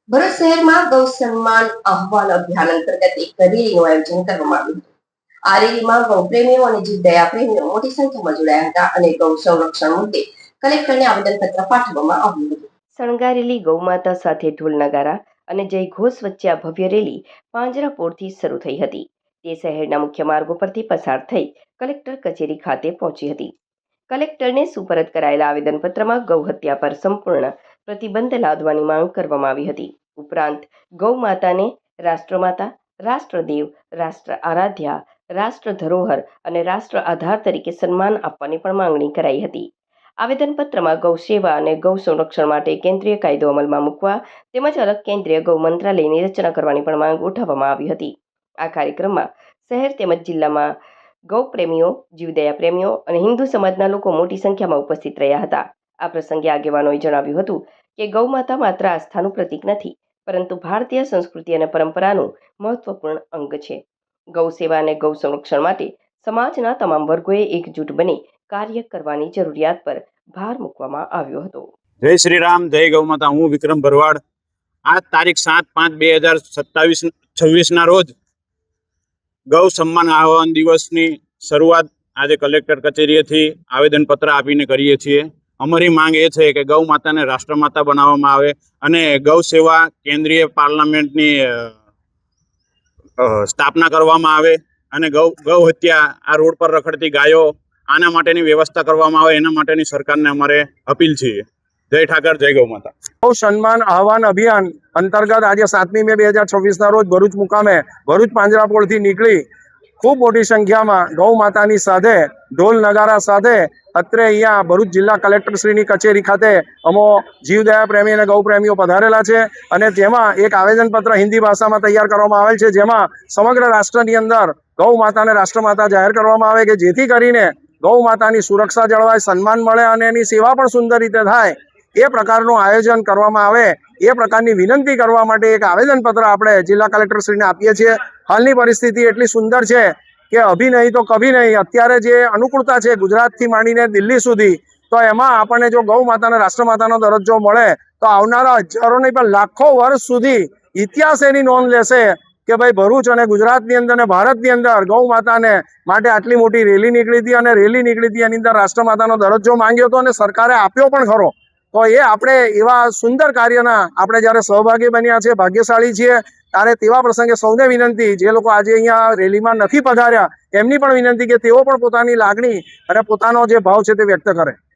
ભરૂચ શહેરમાં ગૌ સન્માન આહ્વાન અભિયાન અંતર્ગત એક રેલીનું આયોજન કરવામાં આવ્યું હતું. આ રેલીમાં ગૌ પ્રેમીઓ અને જીવદયા પ્રેમીઓ મોટી સંખ્યામાં જોડાયા હતા અને ગૌ સંરક્ષણ મુદ્દે કલેક્ટરને આવેદનપત્ર પાઠવવામાં આવ્યું હતું. શણગારેલી ગૌમાતા સાથે ઢોલ નગારા અને જય ઘોષ વચ્ચે આ ભવ્ય રેલી પાંજરાપોળથી શરૂ થઈ હતી. તે શહેરના મુખ્ય માર્ગો પરથી પસાર થઈ કલેક્ટર કચેરી ખાતે પહોંચી હતી. કલેક્ટરને સુપરત કરાયેલા આવેદનપત્રમાં ગૌ હત્યા પર સંપૂર્ણ પ્રતિબંધ લાદવાની માંગ કરવામાં આવી હતી. ઉપરાંત ગૌ માતાને રાષ્ટ્રમાતા, રાષ્ટ્રદેવ, રાષ્ટ્ર આરાધ્યા, રાષ્ટ્ર ધરોહર અને રાષ્ટ્ર આધાર તરીકે સન્માન આપવાની પણ માંગણી કરાઈ હતી. આવેદનપત્રમાં ગૌ સેવા અને ગૌ સંરક્ષણ માટે કેન્દ્રીય કાયદો અમલમાં મૂકવા તેમજ અલગ કેન્દ્રીય ગૌ મંત્રાલયની રચના કરવાની પણ માંગ ઉઠાવવામાં આવી હતી. આ કાર્યક્રમમાં શહેર તેમજ જિલ્લામાં ગૌ પ્રેમીઓ, જીવદયા પ્રેમીઓ અને હિન્દુ સમાજના લોકો મોટી સંખ્યામાં ઉપસ્થિત રહ્યા હતા. આ પ્રસંગે આગેવાનોએ જણાવ્યું હતું કે ગૌ માતા માત્ર આસ્થાનું પ્રતીક નથી, પરંતુ ભારતીય સંસ્કૃતિ અને પરંપરાનું મહત્વપૂર્ણ અંગ છે. ગૌ સેવા અને ગૌ સંરક્ષણ માટે સમાજના તમામ વર્ગોએ એકજૂટ બની કાર્ય કરવાની જરૂરિયાત પર ભાર મૂકવામાં આવ્યો હતો. જય શ્રી રામ, જય ગૌ માતા. હું વિક્રમ ભરવાડ. આજ તારીખ 7/5/2026 ના રોજ ગૌ સન્માન આહ્વાન દિવસની શરૂઆત આજે કલેક્ટર કચેરીએથી આવેદનપત્ર આપીને કરીએ છીએ. અમારી માંગ એ છે કે ગૌ માતાને રાષ્ટ્રમાતા બનાવવામાં આવે અને ગૌ સેવા કેન્દ્રીય પાર્લામેન્ટની સ્થાપના કરવામાં આવે અને ગૌ હત્યા, આ રોડ પર રખડતી ગાયો, આના માટેની વ્યવસ્થા કરવામાં આવે, એના માટેની સરકારને અમારે અપીલ છે. જય ઠાકર, જય ગૌ માતા. ગૌ સન્માન આહ્વાન અભિયાન અંતર્ગત આજે 7મી મે 2026 ના રોજ ભરૂચ મુકામે ભરૂચ પાંજરાપોળથી નીકળી ખૂબ મોટી સંખ્યામાં ગૌ માતાની સાથે ઢોલ નગારા સાથે અત્રે અહીંયા ભરૂચ જિલ્લા કલેક્ટરશ્રીની કચેરી ખાતે અમો જીવદયા પ્રેમી અને ગૌ પ્રેમીઓ પધારેલા છે અને તેમાં એક આવેદનપત્ર હિન્દી ભાષામાં તૈયાર કરવામાં આવેલ છે, જેમાં સમગ્ર રાષ્ટ્રની અંદર ગૌ માતાને રાષ્ટ્રમાતા જાહેર કરવામાં આવે કે જેથી કરીને ગૌ માતાની સુરક્ષા જળવાય, સન્માન મળે અને એની સેવા પણ સુંદર રીતે થાય, એ પ્રકારનું આયોજન કરવામાં આવે એ પ્રકારની વિનંતી કરવા માટે એક આવેદનપત્ર આપણે જિલ્લા કલેક્ટરશ્રીને આપીએ છીએ. હાલની પરિસ્થિતિ એટલી સુંદર છે કે અભી નહીં તો કભી નહીં. અત્યારે જે અનુકૂળતા છે ગુજરાતથી માંડીને દિલ્હી સુધી, તો એમાં આપણને જો ગૌ માતાને રાષ્ટ્રમાતાનો દરજ્જો મળે તો આવનારા હજારો નહીં પણ લાખો વર્ષ સુધી ઇતિહાસ એની નોંધ લેશે કે ભાઈ ભરૂચ અને ગુજરાતની અંદર અને ભારતની અંદર ગૌ માતાને માટે આટલી મોટી રેલી નીકળી હતી અને રેલી નીકળી હતી એની અંદર રાષ્ટ્રમાતાનો દરજ્જો માંગ્યો હતો અને સરકારે આપ્યો પણ ખરો. તો એ આપણે એવા સુંદર કાર્યના આપણે જ્યારે સહભાગી બન્યા છે, ભાગ્યશાળી છીએ, ત્યારે તેવા પ્રસંગે સૌને વિનંતી, જે લોકો આજે અહીંયા રેલીમાં નથી પધાર્યા એમની પણ વિનંતી કે તેઓ પણ પોતાની લાગણી અને પોતાનો જે ભાવ છે તે વ્યક્ત કરે.